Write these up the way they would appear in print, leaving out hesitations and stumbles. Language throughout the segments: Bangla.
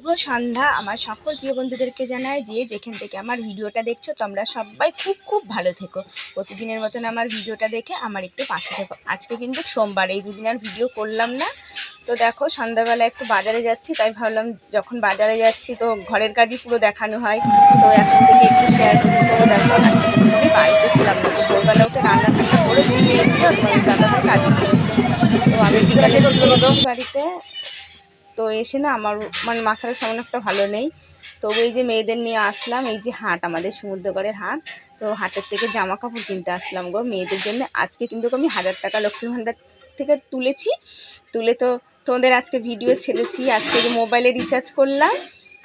শুভ সন্ধ্যা আমার সকল প্রিয় বন্ধুদেরকে জানাই যে যেখান থেকে আমার ভিডিওটা দেখছো তোমরা সবাই খুব খুব ভালো থেকো। প্রতিদিনের মতন আমার ভিডিওটা দেখে আমার একটু পাশে থেকো। আজকে কিন্তু সোমবার, এই দুদিন আর ভিডিও করলাম না। তো দেখো সন্ধ্যাবেলা একটু বাজারে যাচ্ছি, তাই ভাবলাম যখন বাজারে যাচ্ছি তো ঘরের কাজই পুরো দেখানো হয়, তো এখন থেকে একটু শেয়ার করি। তো দেখো আজকে কিন্তু আমি বাড়িতে ছিলাম না, তো ভোরবেলা উঠে রান্না ঠান্না করে ঘুমিয়েছিল, তোমাদের দাদাভাই কাজে গিয়েছিল। তো আমি বিকালের দিকে এসেছি বাড়িতে। তো এসে না আমার মানে মাথাটা সেমন একটা ভালো নেই। তবু এই যে মেয়েদের নিয়ে আসলাম, এই যে হাট, আমাদের সমুদ্রগড়ের হাট। তো হাটের থেকে জামা কাপড় কিনতে আসলাম গো মেয়েদের জন্য। আজকে কিন্তু আমি 1000 টাকা লক্ষ্মীর ভাণ্ডার থেকে তুলেছি। তুলে তো তোমাদের আজকে ভিডিও ছেড়েছি। আজকে যে মোবাইলে রিচার্জ করলাম,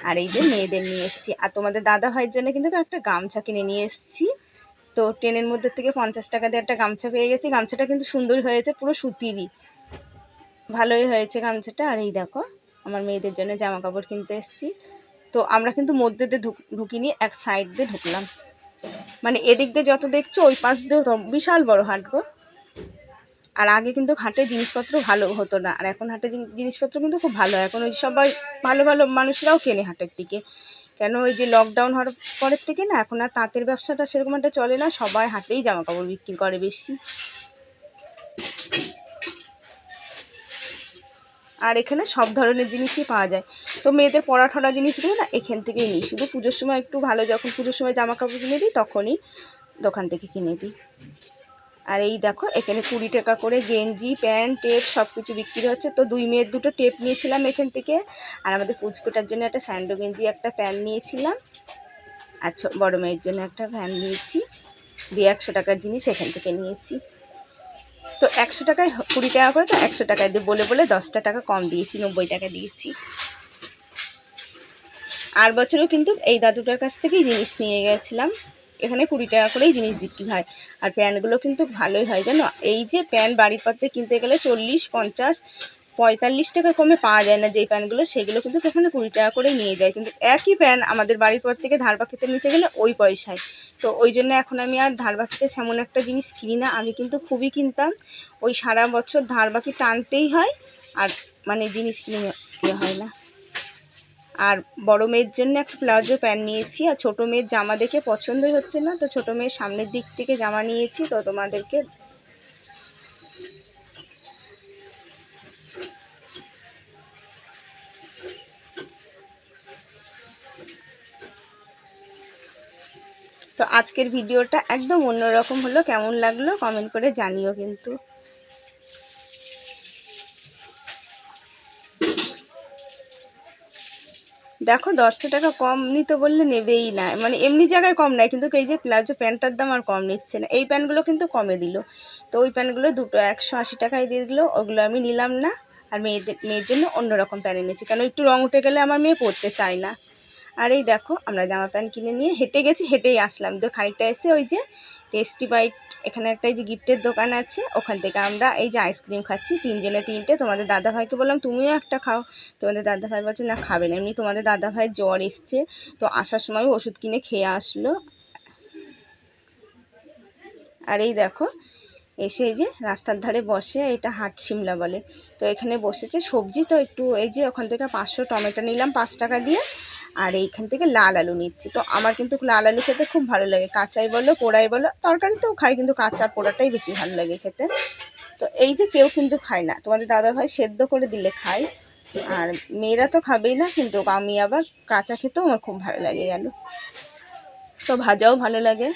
আর এই যে মেয়েদের নিয়ে এসেছি। আর তোমাদের দাদা ভাইয়ের জন্য কিন্তু একটা গামছা কিনে নিয়ে এসেছি। তো ট্রেনের মধ্যে থেকে 50 টাকা দিয়ে একটা গামছা পেয়ে গেছি। গামছাটা কিন্তু সুন্দর হয়েছে, পুরো সুতিরই, ভালোই হয়েছে গামছাটা। আর এই দেখো আমার মেয়েদের জন্য জামা কাপড় কিনতে এসেছি। তো আমরা কিন্তু মধ্যে দিয়ে ঢুকিনি, এক সাইড দিয়ে ঢুকলাম। মানে এদিক দিয়ে যত দেখছো ওই পাশ দিয়ে বিশাল বড় হাট গো। আর আগে কিন্তু হাটে জিনিসপত্র ভালো হতো না, আর এখন হাটে জিনিসপত্র কিন্তু খুব ভালো হয়। এখন ওই সবাই ভালো ভালো মানুষরাও কেনে হাটের দিকে। কেন ওই যে লকডাউন হওয়ার পরের থেকে না এখন আর তাঁতের ব্যবসাটা সেরকম একটা চলে না, সবাই হাটেই জামা কাপড় বিক্রি করে বেশি। আর এখানে সব ধরনের জিনিসই পাওয়া যায়। তো মেয়েদের পরা ঠরা জিনিসগুলো না এখান থেকেই নিই, শুধু পুজোর সময় একটু ভালো, যখন পুজোর সময় জামা কাপড় কিনে দিই তখনই দোকান থেকে কিনে দিই। আর এই দেখো এখানে 20 টাকা করে গেঞ্জি, প্যান্ট, টেপ সব কিছু বিক্রি হচ্ছে। তো দুই মেয়ের দুটো টেপ নিয়েছিলাম এখান থেকে, আর আমাদের পুচকুটার জন্য একটা স্যান্ডো গেঞ্জি, একটা প্যান্ট নিয়েছিলাম। আর বড়ো মেয়ের জন্য একটা প্যান্ট নিয়েছি। দিয়ে 100 টাকার জিনিস এখান থেকে নিয়েছি। তো 100 টাকায় 20 টাকা করে, তো 100 টাকায় দিয়ে বলে বলে 10 টাকা কম দিয়েছি, 90 টাকা দিয়েছি। আর বছরও কিন্তু এই দাদুটার কাছ থেকেই জিনিস নিয়ে গেছিলাম। এখানে 20 টাকা করেই জিনিস বিক্রি হয়। আর প্যান্টগুলো কিন্তু ভালোই হয় জানো। এই যে প্যান্ট বাড়ির পথে কিনতে গেলে 40, 50, 45 টাকা কমে পাওয়া যায় না যেই প্যান্টগুলো, সেগুলো কিন্তু এখানে 20 টাকা করেই নিয়ে যায়। কিন্তু একই প্যান্ট আমাদের বাড়ির পর থেকে ধারবাকিতে নিতে গেলে ওই পয়সায়। তো ওই জন্য এখন আমি আর ধারবাকিতে সেমন একটা জিনিস কিনি না। আগে কিন্তু খুবই কিনতাম, ওই সারা বছর ধারবাকি টানতেই হয়, আর মানে জিনিস কিনে হয় না। আর বড় মেয়ের জন্য একটা প্লাজো প্যান্ট নিয়েছি। আর ছোটো মেয়ের জামা দেখে পছন্দই হচ্ছে না, তো ছোটো মেয়ের সামনের দিক থেকে জামা নিয়েছি। তো তোমাদেরকে তো আজকের ভিডিওটা একদম অন্যরকম হলো, কেমন লাগলো কমেন্ট করে জানিও কিন্তু। দেখো 10 টাকা কম নিতে বললে নেবেই না, মানে এমনি জায়গায় কম নেয়, কিন্তু এই যে প্লাজো প্যান্টটার দাম আর কম নিচ্ছে না। এই প্যান্টগুলো কিন্তু কমে দিল। তো ওই প্যান্টগুলো দুটো 180 টাকায় দিয়ে দিল, ওগুলো আমি নিলাম না। আর মেয়ের জন্য অন্যরকম প্যান্ট এনেছি, কেন একটু রং উঠে গেলে আমার মেয়ে পরতে চায় না। আর এই দেখো আমরা জামা প্যান্ট কিনে নিয়ে হেঁটে গেছি, হেঁটেই আসলাম। তো খানিকটা এসে ওই যে টেস্টি বাইট, এখানে একটা এই যে গিফটের দোকান আছে, ওখান থেকে আমরা এই যে আইসক্রিম খাচ্ছি 3 জনে 3টে। তোমাদের দাদাভাইকে বললাম তুমিও একটা খাও, তোমাদের দাদাভাই বলছে না খাবে না, এমনি তোমাদের দাদাভাইয়ের জ্বর এসছে, তো আসার সময় ওষুধ কিনে খেয়ে আসলো। আর এই দেখো এসে এই যে রাস্তার ধারে বসে, এটা হাট সিমলা বলে, তো এখানে বসেছে সবজি। তো একটু এই যে ওখান থেকে 500 টমেটো নিলাম 5 টাকা দিয়ে, আর এইখান থেকে লাল আলু নিচ্ছি। তো আমার কিন্তু লাল আলু খেতে খুব ভালো লাগে, কাঁচাই বলো পোড়াই বলো, তরকারিতেও খাই, কিন্তু কাঁচা পোড়াটাই বেশি ভালো লাগে খেতে। তো এই যে কেউ কিন্তু খায় না, তোমাদের দাদাভাই সেদ্ধ করে দিলে খাই, আর মেয়েরা তো খাবেই না, কিন্তু আমি আবার কাঁচা খেতেও আমার খুব ভালো লাগে আলু, তো ভাজাও ভালো লাগে।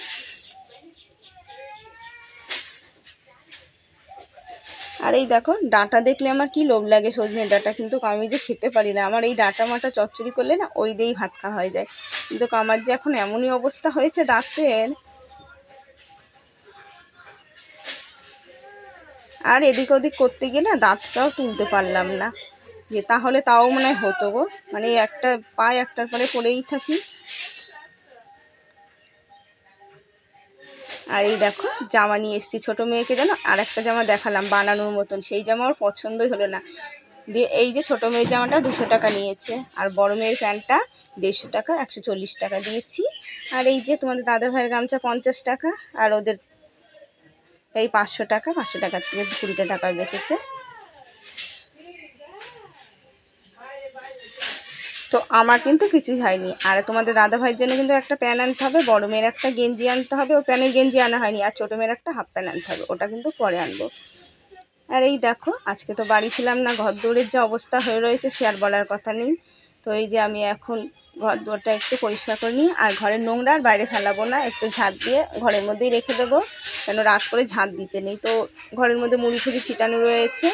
আর এই দেখো ডাঁটা দেখলে আমার কি লোভ লাগে, সজনে ডাঁটা, কিন্তু আমি যে খেতে পারি না। আমার এই ডাঁটা মাটা চচ্চড়ি করলে না ওই দিয়েই ভাত খাওয়া হয়ে যায়, কিন্তু আমার যে এখন এমনই অবস্থা হয়েছে দাঁতের। আর এদিক ওদিক করতে গিয়ে না দাঁতটাও তুলতে পারলাম না, যে তাহলে তাও মনে হয় হতো গো। মানে একটা পায়ে একটার পরে পড়েই থাকি। আর এই দেখো জামা নিয়ে এসেছি ছোটো মেয়েকে, জানো আর একটা জামা দেখালাম বানানোর মতন, সেই জামা ওর পছন্দই হলো না। দিয়ে এই যে ছোটো মেয়ের জামাটা 200 টাকা নিয়েছে, আর বড় মেয়ের প্যান্টটা 150 টাকা, 140 টাকা দিয়েছি। আর এই যে তোমাদের দাদা ভাইয়ের গামছা 50 টাকা, আর ওদের এই 500 টাকা, 500 টাকার থেকে 20 টাকা বেঁচেছে। তো আমার কিন্তু কিছুই হয়নি। আর তোমাদের দাদা ভাইয়ের জন্য কিন্তু একটা প্যান্ট আনতে হবে, বড় মেয়ের একটা গেঞ্জি আনতে হবে, ও প্যান্টের গেঞ্জি আনা হয়নি, আর ছোটো মেয়ের একটা হাফ প্যান্ট আনতে হবে, ওটা কিন্তু পরে আনবো। আর এই দেখো আজকে তো বাড়ি ছিলাম না, ঘর দৌড়ের যে অবস্থা হয়ে রয়েছে সে আর বলার কথা নেই। তো এই যে আমি এখন ঘর দুয়ারটা একটু পরিষ্কার করে নিই, আর ঘরের নোংরা আর বাইরে ফেলাবো না, একটু ঝাঁট দিয়ে ঘরের মধ্যেই রেখে দেবো, কেন রাত করে ঝাঁট দিতে নেই। তো ঘরের মধ্যে মুড়ি ফুড়ি ছিটানো রয়েছে।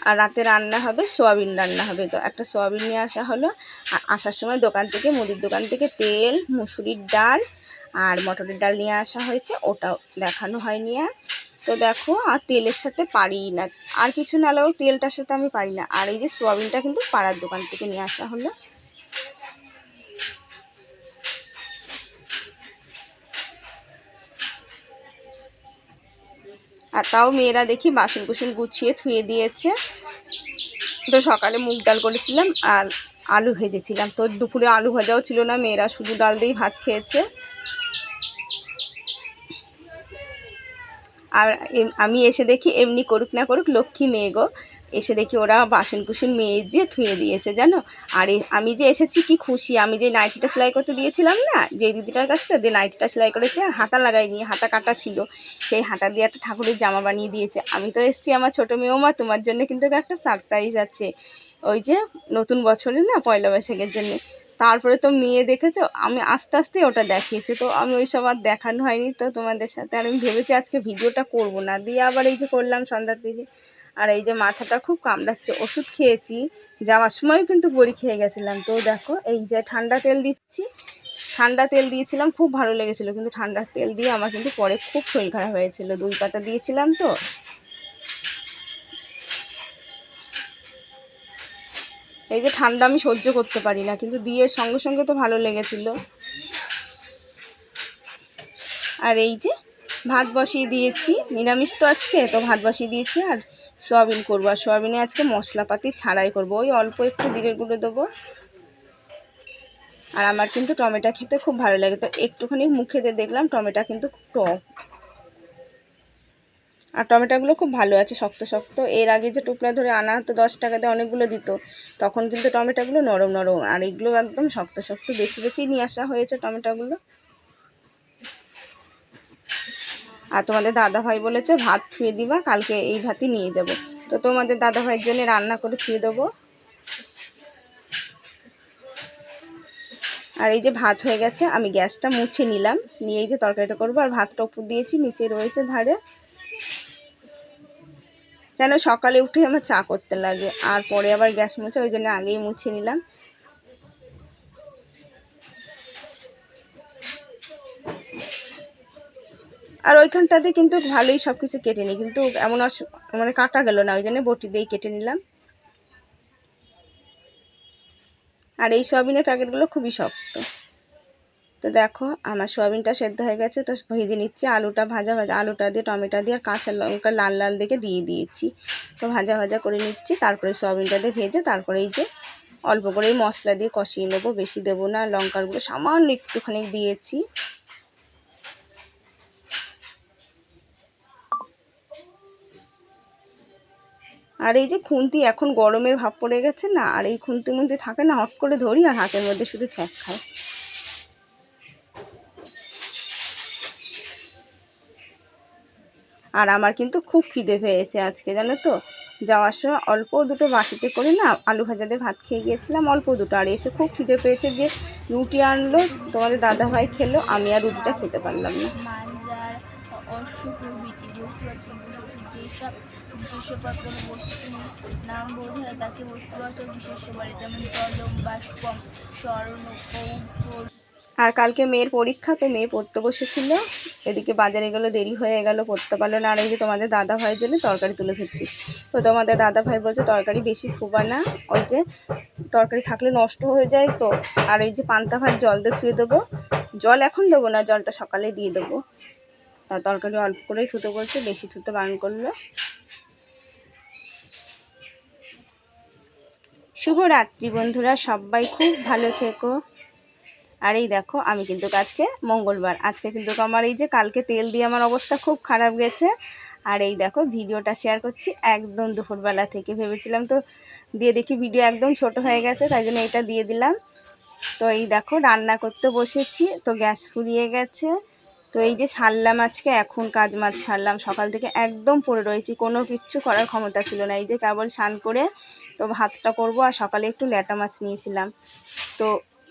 আর রাতে রান্না হবে সোয়াবিন রান্না হবে। তো একটা সোয়াবিন নিয়ে আসা হলো, আর আসার সময় দোকান থেকে, মুদির দোকান থেকে তেল, মুসুরির ডাল আর মটরের ডাল নিয়ে আসা হয়েছে, ওটাও দেখানো হয়নি। আর তো দেখো, আর তেলের সাথে পারি না, আর কিছু না হলেও তেলটার সাথে আমি পারি না। আর এই যে সোয়াবিনটা কিন্তু পাড়ার দোকান থেকে নিয়ে আসা হলো। আর তাও মেয়েরা দেখি বাসন কুসন গুছিয়ে ধুয়ে দিয়েছে। তো সকালে মুগ ডাল করেছিলাম আর আলু ভেজেছিলাম, তো দুপুরে আলু ভাজাও ছিল না, মেয়েরা শুধু ডাল দিয়েই ভাত খেয়েছে। আর আমি এসে দেখি, এমনি করুক না করুক লক্ষ্মী মেয়ে গো, এসে দেখি ওরা বাসন কুসন মেজে ধুয়ে দিয়েছে জানো। আর আমি যে এসেছি কি খুশি, আমি যে নাইটিটা সেলাই করতে দিয়েছিলাম না, যে দিদিটার কাছ থেকে, যে নাইটিটা সেলাই করেছে, আর হাতা লাগাইনি, হাতা কাটা ছিল, সেই হাতা দিয়ে একটা ঠাকুরের জামা বানিয়ে দিয়েছে। আমি তো এসেছি আমার ছোটো মেয়েও, মা তোমার জন্য কিন্তু একটা সারপ্রাইজ আছে, ওই যে নতুন বছরে না, পয়লা বৈশাখের জন্য। তারপরে তো মেয়ে দেখেছো, আমি আস্তে আস্তে ওটা দেখিয়েছে, তো আমি ওই সব আর দেখানো হয়নি তো তোমাদের সাথে। আর আমি ভেবেছি আজকে ভিডিওটা করব না, দিয়ে আবার এই যে করলাম সন্ধ্যার দিকে। আর এই যে মাথাটা খুব কামড়াচ্ছে, ওষুধ খেয়েছি, যাওয়ার সময়ও কিন্তু বড়ি খেয়ে গেছিলাম। তো দেখো এই যে ঠান্ডা তেল দিচ্ছি, ঠান্ডা তেল দিয়েছিলাম, খুব ভালো লেগেছিলো, কিন্তু ঠান্ডা তেল দিয়ে আমার কিন্তু পরে খুব শরীর খারাপ হয়েছিল, 2 পাতা দিয়েছিলাম তো। এই যে ঠান্ডা আমি সহ্য করতে পারি না, কিন্তু দিয়ে সঙ্গে সঙ্গে তো ভালো লেগেছিলো। আর এই যে ভাত বসিয়ে দিয়েছি, নিরামিষ তো আজকে, তো ভাত বসিয়ে দিয়েছি, আর সয়াবিন করবো। আর সয়াবিনে আজকে মশলাপাতি ছাড়াই করবো, ওই অল্প একটু জিরের গুঁড়ো দেবো। আর আমার কিন্তু টমেটো খেতে খুব ভালো লাগে, তো একটুখানি মুখে দিয়ে দেখলাম টমেটো কিন্তু খুব টক, আর টমেটোগুলো খুব ভালো আছে, শক্ত শক্ত। এর আগে যে টুকরা ধরে আনা হতো 10 টাকাতে, অনেকগুলো দিত, তখন কিন্তু টমেটোগুলো নরম নরম, আর এগুলো একদম শক্ত শক্ত। বেছে বেছেই নিয়ে আসা হয়েছে টমেটোগুলো। আর তোমাদের দাদাভাই বলেছে ভাত ধুয়ে দিবা, কালকে এই ভাতই নিয়ে যাব। তো তোমাদের দাদাভাইয়ের জন্য রান্না করে ধুয়ে দেবো। আর এই যে ভাত হয়ে গেছে, আমি গ্যাসটা মুছে নিলাম, নিয়ে এই যে তরকারিটা করবো। আর ভাতটা উপর দিয়েছি, নিচে রয়েছে ধারে, কেন সকালে উঠে আমার চা করতে লাগে, আর পরে আবার গ্যাস মুছে, ওই জন্য আগেই মুছে নিলাম। আর ওইখানটাতে কিন্তু ভালোই সব কিছু কেটে নিই, কিন্তু এমন মানে কাটা গেল না, ওই জন্য বটি দিয়েই কেটে নিলাম। আর এই সয়াবিনের প্যাকেটগুলো খুবই শক্ত। তো দেখো আমার সয়াবিনটা সেদ্ধ হয়ে গেছে, তো ভেজে নিচ্ছি। আলুটা ভাজা ভাজা, আলুটা দিয়ে টমেটো দিয়ে আর কাঁচা লঙ্কা লাল লাল দিকে দিয়ে দিয়েছি, তো ভাজা ভাজা করে নিচ্ছি। তারপরে সয়াবিনটা দিয়ে ভেজে, তারপরে এই যে অল্প করে মশলা দিয়ে কষিয়ে নেবো, বেশি দেবো না। লঙ্কার গুঁড়ো সামান্য একটুখানি দিয়েছি। আর এই যে খুন্তি, এখন গরমের ভাব পড়ে গেছে না, আর এই খুন্তির মধ্যে থাকে না, হট করে ধরি আর হাতের মধ্যে শুধু ছ্যাঁক খায়। আর আমার কিন্তু খুব খিদে পেয়েছে আজকে, জানো তো। যাওয়ার সময় অল্প দুটো বাটিতে করে না আলু ভাজা দিয়ে ভাত খেয়ে গিয়েছিলাম, অল্প দুটো। আর এসে খুব খিদে পেয়েছে, যে রুটি আনলো, তোমাদের দাদাভাই খেলো, আমি আর রুটিটা খেতে পারলাম না। মাঞ্জার অশ্ব প্রভৃতি বস্তুবাচক যেসব বিশেষ্যপদ কোনো বস্তুর নাম বোঝায় তাকে বস্তুবাচক বিশেষ্য বলে, যেমন জলম, বাষ্পম, স্মরণ, কৌপর। আর কালকে মেয়ের পরীক্ষা, তো মেয়ে পড়তে বসেছিল, এদিকে বাজারে গেলো, দেরি হয়ে গেল, পড়তে পারলো না। আর এই যে তোমাদের দাদা ভাইয়ের জন্য তরকারি তুলে ধরছি। তো তোমাদের দাদা ভাই বলছে তরকারি বেশি থুবা না, ওই যে তরকারি থাকলে নষ্ট হয়ে যায় তো। আর এই যে পান্তা ভাত জল দিয়ে ধুয়ে দেবো, জল এখন দেবো না, জলটা সকালে দিয়ে দেবো। তা তরকারি অল্প করেই ধুতে বলছে, বেশি ধুতে বারণ করলো। শুভরাত্রি বন্ধুরা, সবাই খুব ভালো থেকো। আর এই দেখো আমি কিন্তু আজকে মঙ্গলবার, আজকে কিন্তু আমার এই যে কালকে তেল দিয়ে আমার অবস্থা খুব খারাপ গেছে। আর এই দেখো ভিডিওটা শেয়ার করছি একদম দুপুরবেলা থেকে, ভেবেছিলাম তো দিয়ে দেখি ভিডিও একদম ছোট হয়ে গেছে, তাই জন্য এটা দিয়ে দিলাম। তো এই দেখো রান্না করতে বসেছি, তো গ্যাস ফুরিয়ে গেছে। তো এই যে ছাড়লাম আজকে, এখন কাজ মাছ ছাড়লাম, সকাল থেকে একদম পড়ে রয়েছি, কোনো কিচ্ছু করার ক্ষমতা ছিল না। এই যে কেবল স্নান করে তো ভাতটা করব, আর সকালে একটু ল্যাটা মাছ নিয়েছিলাম। তো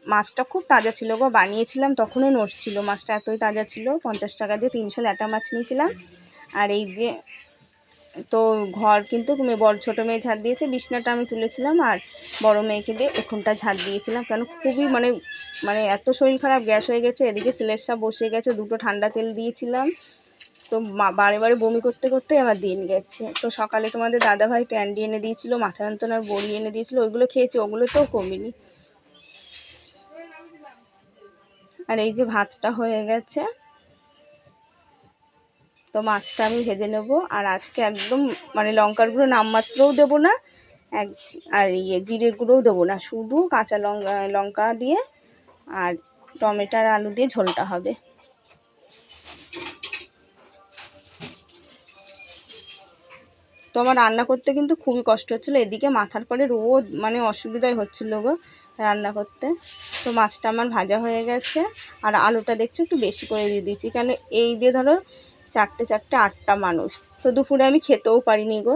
মাছটা খুব তাজা ছিল গো, বানিয়েছিলাম তখনই নড়ছিল, মাছটা এতই তাজা ছিল। 50 টাকা দিয়ে 300 ল্যাটা মাছ নিয়েছিলাম। আর এই যে তো ঘর কিন্তু বড় ছোটো মেয়ে ঝাড় দিয়েছে, বিছনাটা আমি তুলেছিলাম, আর বড় মেয়েকে দিয়ে উঠোনটা ঝাড় দিয়েছিলাম। কেন খুবই মানে মানে এত শরীর খারাপ, গ্যাস হয়ে গেছে, এদিকে সিলেসা বসে গেছে, দুটো ঠান্ডা তেল দিয়েছিলাম, তো বারে বারে বমি করতে করতে আমার দিন গেছে। তো সকালে তোমাদের দাদাভাই প্যান্ডি এনে দিয়েছিল, মাথা যন্ত্রণার বড়ি এনে দিয়েছিল, ওইগুলো খেয়েছি, ওগুলোতেও কমিনি। আর এই যে ভাতটা হয়ে গেছে, তো মাছটা আমি ভেজে নেব। আর আজকে একদম মানে লঙ্কার গুঁড়ো নামমাত্রও দেবো না, আর জিরের গুঁড়োও দেবো না, শুধু কাঁচা লঙ্কা দিয়ে আর টমেটো আর আলু দিয়ে ঝোলটা হবে। তো আমার রান্না করতে কিন্তু খুবই কষ্ট হচ্ছিলো, এদিকে মাথার পরে রোদ, মানে অসুবিধাই হচ্ছিলো গো রান্না করতে। তো মাছটা আমার ভাজা হয়ে গেছে, আর আলুটা দেখছো একটু বেশি করে দিয়ে দিচ্ছি, কেন এই দিয়ে ধরো 4টে 8টা মানুষ, তো দুপুরে আমি খেতেও পারিনি গো।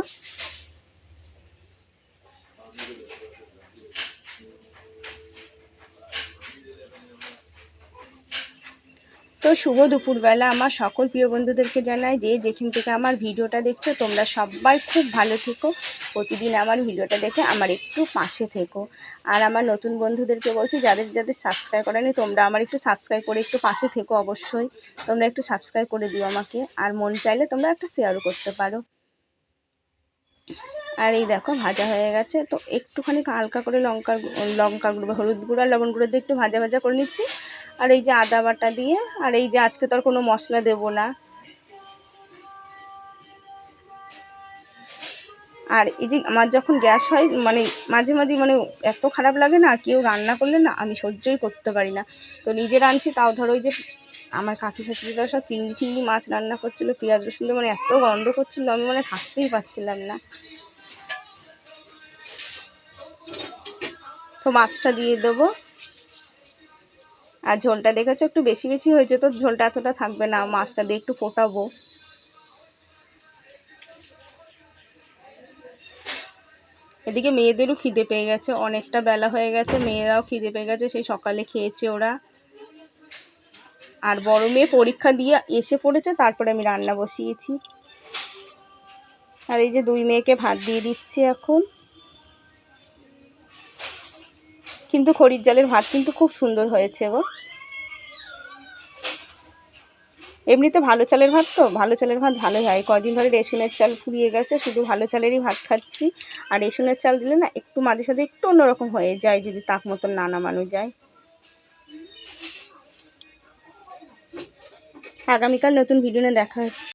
তো শুভ দুপুরবেলা আমার সকল প্রিয় বন্ধুদেরকে জানাই, যে যেখান থেকে আমার ভিডিওটা দেখছো তোমরা সবাই খুব ভালো থেকো, প্রতিদিন আমার ভিডিওটা দেখে আমার একটু পাশে থেকো। আর আমার নতুন বন্ধুদেরকে বলছি, যাদের যাদের সাবস্ক্রাইব করেনি তোমরা আমার একটু সাবস্ক্রাইব করে একটু পাশে থেকো, অবশ্যই তোমরা একটু সাবস্ক্রাইব করে দিও আমাকে, আর মন চাইলে তোমরা একটা শেয়ারও করতে পারো। আর এই দেখো ভাজা হয়ে গেছে, তো একটুখানি হালকা করে লঙ্কা গুঁড়ো, হলুদ গুঁড়ো আর লবণ গুঁড়ো দিয়ে একটু ভাজা ভাজা করে নিচ্ছি। আর এই যে আদা বাটা দিয়ে, আর এই যে আজকে তো আর কোনো মশলা দেবো না। আর এই যে আমার যখন গ্যাস হয়, মানে মাঝে মাঝে মানে এত খারাপ লাগে না, আর কেউ রান্না করলে না আমি সহ্যই করতে পারি না। তো নিজে রাঁধছি, তাও ধরো ওই যে আমার কাকি শাশুড়িরা সব চিংড়ি মাছ রান্না করছিলো, পেঁয়াজ রসুন দিয়ে, মানে এত গন্ধ করছিলো, আমি মানে থাকতেই পারছিলাম না। তো মাছটা দিয়ে দেবো, আর ঝোলটা দেখেছো একটু বেশি বেশি হয়েছে, তো ঝোলটা এতটা থাকবে না, মাছটা দিয়ে একটু ফোটাবো। এদিকে মেয়েদেরও খিদে পেয়ে গেছে, অনেকটা বেলা হয়ে গেছে, মেয়েরাও খিদে পেয়ে গেছে, সেই সকালে খেয়েছে ওরা। আর বড় মেয়ে পরীক্ষা দিয়ে এসে পড়েছে, তারপরে আমি রান্না বসিয়েছি। আর এই যে 2 মেয়েকে ভাত দিয়ে দিচ্ছি এখন। কিন্তু খড়ির জালের ভাত কিন্তু খুব সুন্দর হয়েছে গো। এমনিতে ভালো চালের ভাত, তো ভালো চালের ভাত ভালোই হয়, কদিন ধরে রেশনের চাল ফুরিয়ে গেছে, শুধু ভালো চালেরই ভাত খাচ্ছি। আর রেশনের চাল দিলে না একটু মাঝে সাথে একটু অন্যরকম হয়ে যায়, যদি তাক মতন না নামানো যায়। আগামীকাল নতুন ভিডিও নিয়ে দেখা হচ্ছে।